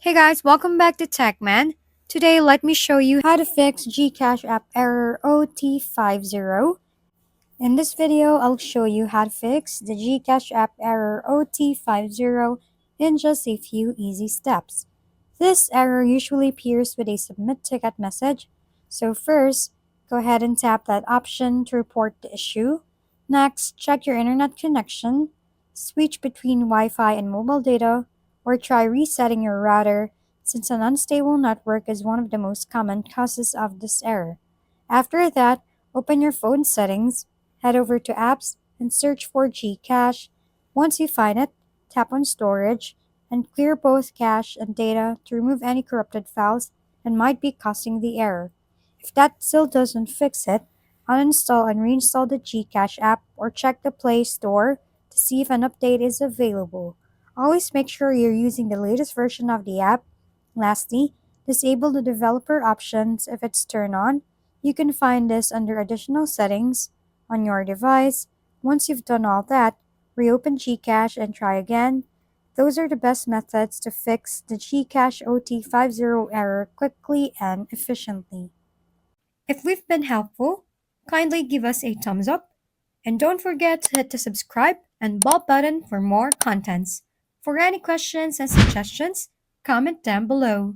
Hey guys, welcome back to TechMan. Today, let me show you how to fix GCash app error OT50. In this video, I'll show you how to fix the GCash app error OT50 in just a few easy steps. This error usually appears with a submit ticket message. So first, go ahead and tap that option to report the issue. Next, check your internet connection, switch between Wi-Fi and mobile data, or try resetting your router since an unstable network is one of the most common causes of this error. After that, open your phone settings, head over to apps, and search for GCache. Once you find it, tap on storage and clear both cache and data to remove any corrupted files that might be causing the error. If that still doesn't fix it, uninstall and reinstall the GCache app or check the Play Store to see if an update is available. Always make sure you're using the latest version of the app. Lastly, disable the developer options if it's turned on. You can find this under additional settings on your device. Once you've done all that, reopen GCache and try again. Those are the best methods to fix the GCache OT50 error quickly and efficiently. If we've been helpful, kindly give us a thumbs up and don't forget to hit the subscribe and bell button for more contents. For any questions and suggestions, comment down below.